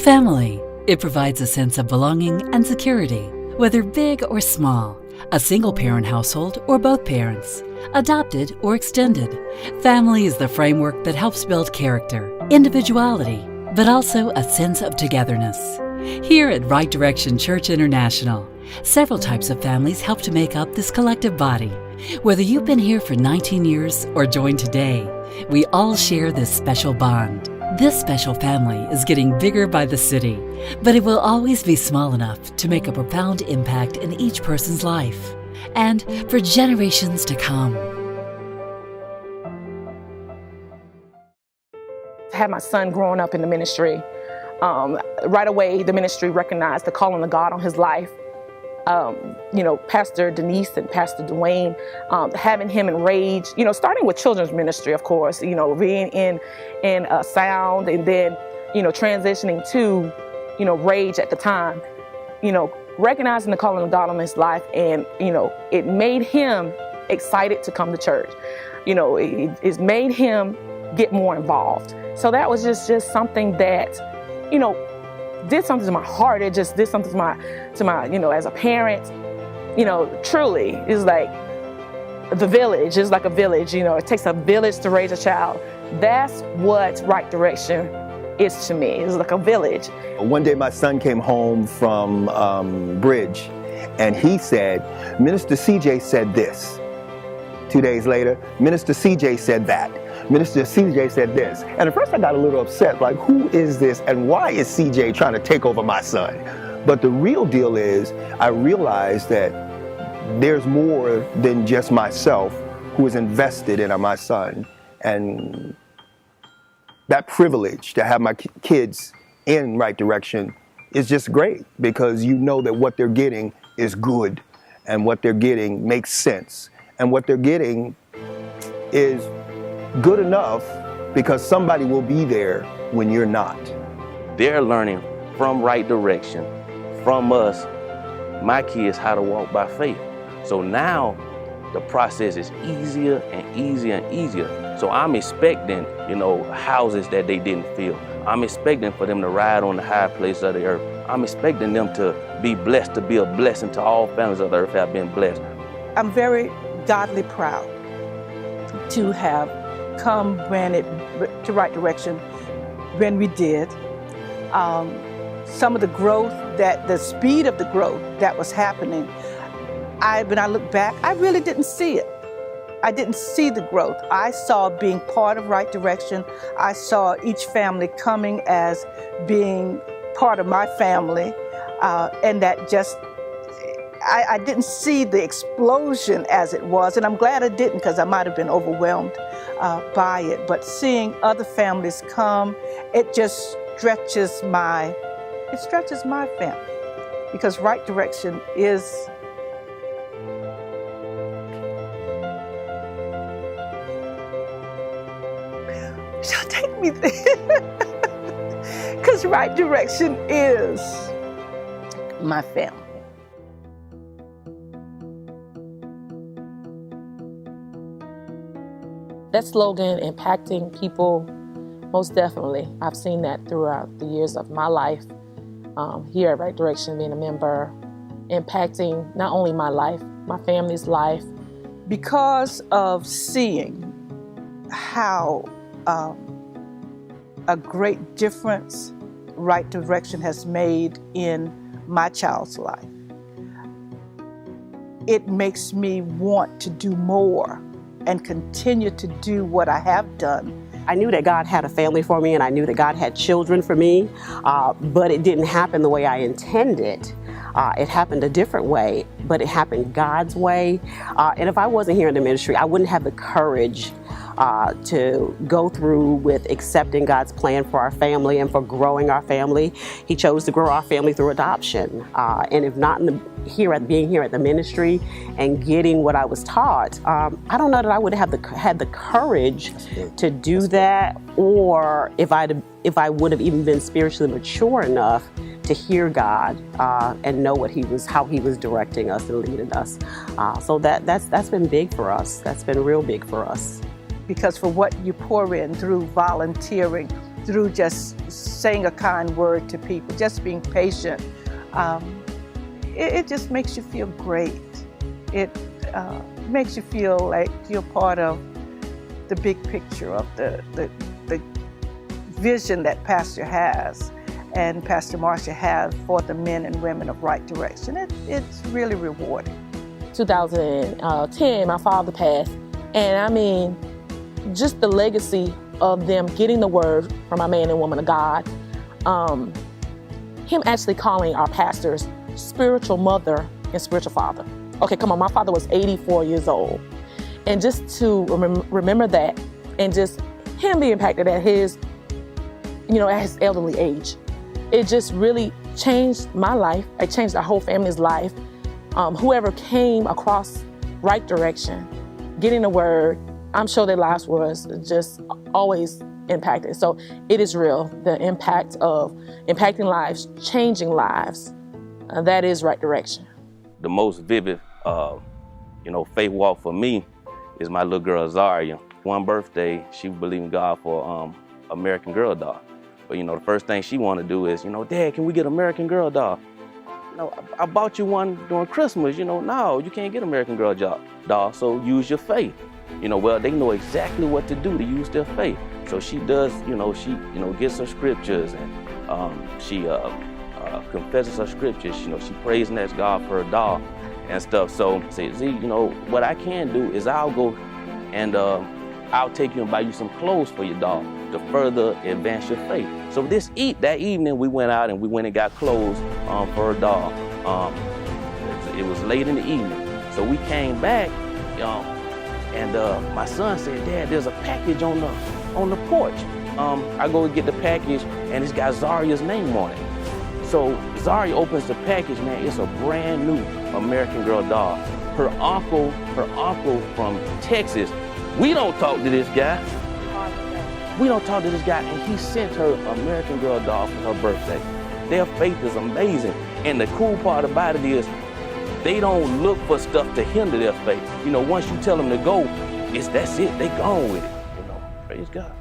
Family. It provides a sense of belonging and security, whether big or small, a single-parent household or both parents, adopted or extended. Family is the framework that helps build character, individuality, but also a sense of togetherness. Here at Right Direction Church International, several types of families help to make up this collective body. Whether you've been here for 19 years or joined today, we all share this special bond. This special family is getting bigger by the city, but it will always be small enough to make a profound impact in each person's life and for generations to come. I had my son growing up in the ministry. Right away, the ministry recognized the calling of God on his life. Pastor Denise and Pastor Dwayne, having him in Rage, starting with children's ministry, of course, being in sound and then, transitioning to, Rage at the time, recognizing the calling of God on his life. And, it made him excited to come to church. It made him get more involved. So that was just something that, did something to my heart. It just did something to my, as a parent, truly, it's like the village. It's like a village, it takes a village to raise a child. That's what Right Direction is to me. It's like a village. One day my son came home from Bridge and he said, Minister CJ said this. 2 days later, Minister CJ said that. Minister CJ said this. And at first I got a little upset, like, who is this and why is CJ trying to take over my son? But the real deal is, I realized that there's more than just myself who is invested in my son. And that privilege to have my kids in Right Direction is just great, because you know that what they're getting is good and what they're getting makes sense. And what they're getting is good enough because somebody will be there when you're not. They're learning from Right Direction, from us, my kids, how to walk by faith. So now the process is easier and easier and easier. So I'm expecting, houses that they didn't feel. I'm expecting for them to ride on the high place of the earth. I'm expecting them to be blessed, to be a blessing to all families of the earth have been blessed. I'm very godly proud to have come to Right Direction when we did. Some of the growth, the speed of the growth that was happening, when I look back, I really didn't see it. I didn't see the growth. I saw being part of Right Direction. I saw each family coming as being part of my family, and that just, I didn't see the explosion as it was, and I'm glad I didn't, because I might have been overwhelmed by it. But seeing other families come, it just stretches my family, because Right Direction is shall take me there, because Right Direction is my family. That slogan, impacting people, most definitely. I've seen that throughout the years of my life here at Right Direction, being a member, impacting not only my life, my family's life. Because of seeing how a great difference Right Direction has made in my child's life, it makes me want to do more and continue to do what I have done. I knew that God had a family for me, and I knew that God had children for me, but it didn't happen the way I intended. It happened a different way, but it happened God's way. And if I wasn't here in the ministry, I wouldn't have the courage to go through with accepting God's plan for our family and for growing our family. He chose to grow our family through adoption. And if not being here at the ministry and getting what I was taught, I don't know that I would have had the courage to do that, or if I would have even been spiritually mature enough to hear God and know how He was directing us and leading us. So that's been big for us. That's been real big for us. Because for what you pour in through volunteering, through just saying a kind word to people, just being patient. It just makes you feel great. It makes you feel like you're part of the big picture of the vision that Pastor has and Pastor Marcia has for the men and women of Right Direction. It's really rewarding. 2010, my father passed, and I mean, just the legacy of them getting the word from a man and woman of God, him actually calling our pastors spiritual mother and spiritual father. Okay, come on, my father was 84 years old. And just to remember that, and just him being impacted at his, at his elderly age, it just really changed my life. It changed our whole family's life. Whoever came across Right Direction, getting the word, I'm sure their lives was just always impacted. So it is real, the impact of impacting lives, changing lives. That is Right Direction. The most vivid, faith walk for me is my little girl Zaria. One birthday, she believed in God for American Girl doll. But the first thing she wanted to do is, Dad, can we get American Girl doll? I bought you one during Christmas. No, you can't get American Girl doll. So use your faith. Well, they know exactly what to do to use their faith. So she does, she gets her scriptures and she confesses her scriptures. She prays and asks God for her doll and stuff. So say, Z, what I can do is I'll go and I'll take you and buy you some clothes for your doll to further advance your faith. So that evening we went out and we went and got clothes for her doll. It was late in the evening. So we came back, and my son said, Dad, there's a package on the porch. I go and get the package and it's got Zaria's name on it. So Zaria opens the package, man, it's a brand new American Girl doll. Her uncle from Texas, we don't talk to this guy. And he sent her American Girl doll for her birthday. Their faith is amazing. And the cool part about it is they don't look for stuff to hinder their faith. Once you tell them to go, that's it, they gone with it. Praise God.